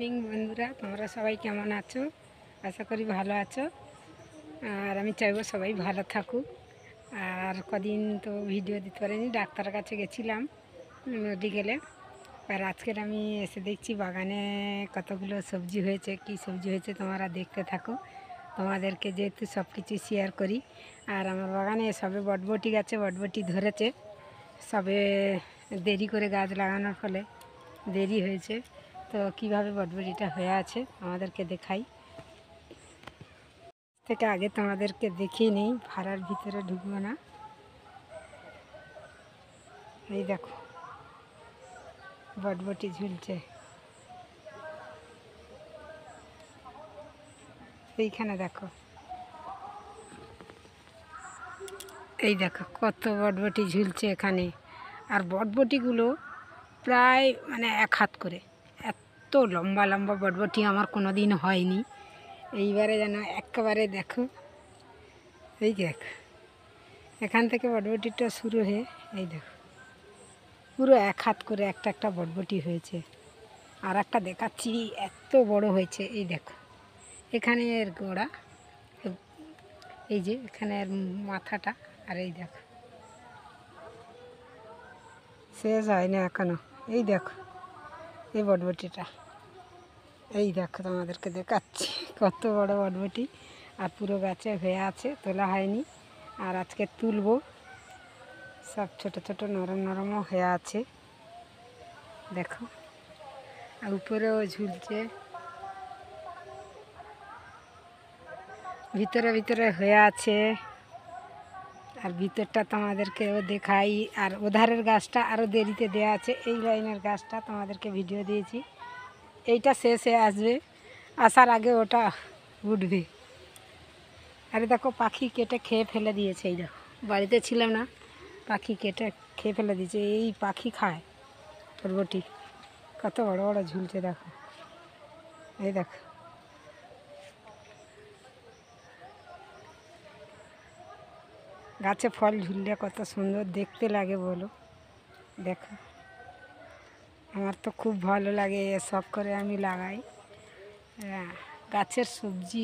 Morning বন্ধুরা, তোমরা সবাই কেমন আছো? আশা করি ভালো আছো। আর আমি চাইবো সবাই ভালো থাকুক। আর কদিন তো ভিডিও দিতে পারিনি, ডাক্তারের কাছে গেছিলাম মেডিকেলে। আর আজকের আমি এসে দেখছি বাগানে কতগুলো সবজি হয়েছে। কি সবজি হয়েছে তোমরা দেখতে থাকো। তোমাদেরকে যেহেতু সব কিছু শেয়ার করি। আর আমার বাগানে সবে বটবটি গাছে বটবটি ধরেছে, সবে দেরি করে গাছ লাগানোর ফলে দেরি হয়েছে। তো কীভাবে বটবটিটা হয়ে আছে আমাদেরকে দেখাই। থেকে আগে তোমাদেরকে দেখিয়ে নিই, ভাড়ার ভিতরে ঢুকবো না। এই দেখো বটবটি ঝুলছে এইখানে, দেখো এই দেখো কত বটবটি ঝুলছে এখানে। আর বটবটিগুলো প্রায় এক হাত করে, এত লম্বা লম্বা বটবটি আমার কোনো দিন হয়নি। এইবারে যেন একেবারে দেখো, এই দেখো এখান থেকে বটবটিটা শুরু হয়ে এই দেখো পুরো এক হাত করে একটা একটা বটবটি হয়েছে। আর একটা দেখাচ্ছি, এত বড় হয়েছে। এই দেখো এখানের গোড়া, এই যে এখানের মাথাটা, আর এই দেখো শেষ হয় না এখনো। এই দেখো এই বটবটিটা, এই দেখো তোমাদেরকে দেখাচ্ছি কত বড় বটবটি। আর পুরো গাছে হয়ে আছে, তোলা হয়নি। আর আজকে তুলবো। সব ছোট ছোট নরম নরমও হয়ে আছে, দেখো। আর উপরেও ঝুলছে, ভিতরে ভিতরে হয়ে আছে। আর ভিতরটা তোমাদেরকেও দেখাই। আর ওধারের গাছটা আরও দেরিতে দেওয়া আছে। এই লাইনের গাছটা তোমাদেরকে ভিডিও দিয়েছি, এইটা শেষ হয়ে আসবে, আসার আগে ওটা উঠবে। আরে দেখো পাখি কেটে খেয়ে ফেলে দিয়েছে। এই দেখো বাড়িতে ছিলাম না, পাখি কেটে খেয়ে ফেলে দিয়েছে। এই পাখি খায় বরবটি, কত বড় বড় ঝুলছে দেখো। এই দেখো গাছে ফল ঝুললে কত সুন্দর দেখতে লাগে বলো। দেখো আমার তো খুব ভালো লাগে, শখ করে আমি লাগাই। গাছের সবজি,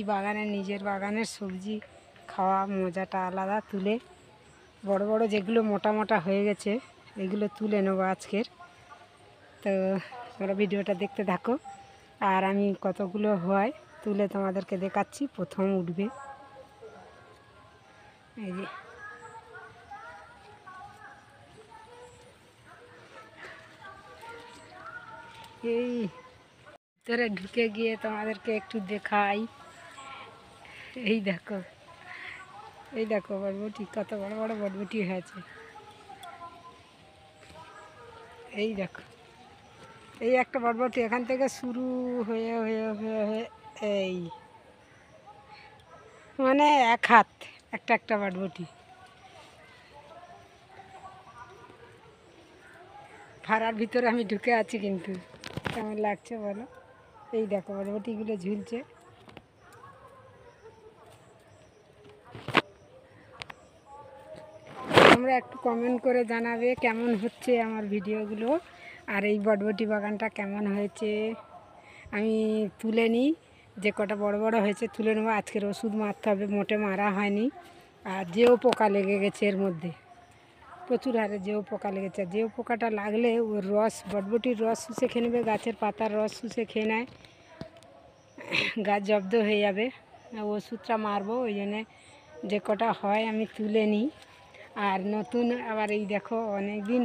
নিজের বাগানের সবজি খাওয়া মজাটা আলাদা। তুলে বড় বড় যেগুলো মোটা মোটা হয়ে গেছে এগুলো তুলে নেবো আজকের। তো তোমরা ভিডিওটা দেখতে থাকো। আর আমি কতগুলো হয় তুলে তোমাদেরকে দেখাচ্ছি। প্রথম উঠবে এই যে, এই ভিতরে ঢুকে গিয়ে তোমাদেরকে একটু দেখাই। এই দেখো, এই দেখো বটবটি, কত বড় বড় বটবটি হয়েছে। এই দেখো এই একটা বটবটি এখান থেকে শুরু হয়ে হয়ে হয়ে হয়ে এই এক হাত একটা একটা বটবটি। ভাড়ার ভিতরে আমি ঢুকে আছি, কিন্তু কেমন লাগছে বলো। এই দেখো বটবটিগুলো ঝুলছে। তোমরা একটু কমেন্ট করে জানাবে কেমন হচ্ছে আমার ভিডিওগুলো। আর এই বটবটি বাগানটা কেমন হয়েছে আমি তুলে নিই। যে কটা বড় বড় হয়েছে তুলে নেবো। আজকের ওষুধ মারতে হবে, মোটে মারা হয়নি। আর যেও পোকা লেগে গেছে এর মধ্যে, প্রচুর হারে যেও পোকা লেগেছে। যেও পোকাটা লাগলে ওর রস, বটবটির রস শুষে খেয়ে নেবে, গাছের পাতার রস শুষে খেয়ে নেয়, গাছ জব্দ হয়ে যাবে। ওষুধটা মারবো, ওই জন্যে যে কটা হয় আমি তুলে নিই। আর নতুন আবার এই দেখো অনেক দিন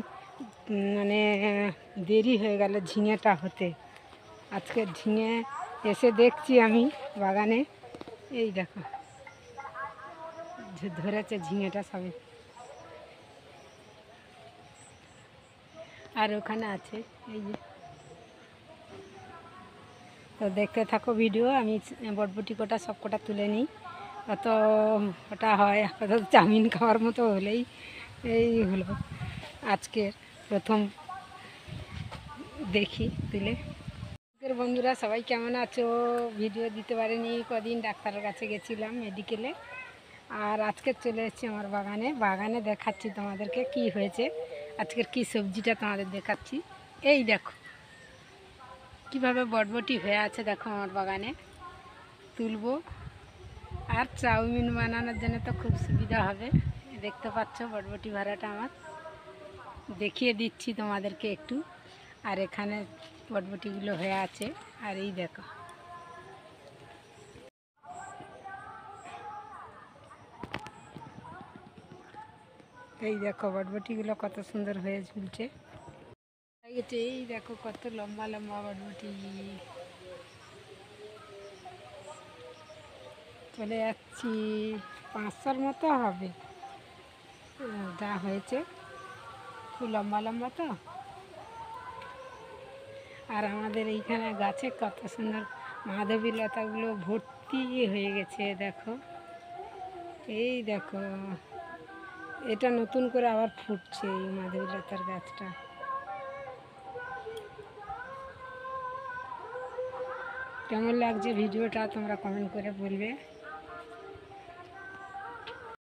দেরি হয়ে গেল ঝিঙেটা হতে। আজকে ঝিঙে এসে দেখছি আমি বাগানে, এই দেখো ধরেছে ঝিঙেটা সবে। আর ওখানে আছে এই যে। তো দেখতে থাকো ভিডিও। আমি বটবটি কটা সব কটা তুলে নিই। অত ওটা হয় আপাতত চাউমিন খাওয়ার মতো হলেই এই হলো আজকের প্রথম দেখি তুলে। বন্ধুরা সবাই কেমন আছো? ভিডিও দিতে পারিনি কদিন, ডাক্তারের কাছে গেছিলাম মেডিকেলে। আর আজকে চলে এসেছি আমার বাগানে দেখাচ্ছি তোমাদেরকে কি হয়েছে। আজকের কি সবজিটা তোমাদের দেখাচ্ছি। এই দেখো কীভাবে বটবটি হয়ে আছে দেখো আমার বাগানে, তুলবো। আর চাউমিন বানানোর জন্য তো খুব সুবিধা হবে। দেখতে পাচ্ছ বটবটি ভাড়াটা আমার দেখিয়ে দিচ্ছি তোমাদেরকে একটু। আর এখানে বটবটিগুলো হয়ে আছে, আর এই দেখো এই দেখো বটবটিগুলো কত সুন্দর হয়ে ঝুলছে। এই দেখো কত লম্বা লম্বা বটবটি। চলে যাচ্ছি, 500-র মতো হবে যা হয়েছে, খুব লম্বা লম্বা তো। আর আমাদের এইখানে গাছে কত সুন্দর মাধবী লতাগুলো ভর্তি হয়ে গেছে দেখো। এই দেখো এটা নতুন করে আবার ফুটছে এই মাধবী লতার গাছটা। কেমন লাগছে ভিডিওটা তোমরা কমেন্ট করে বলবে।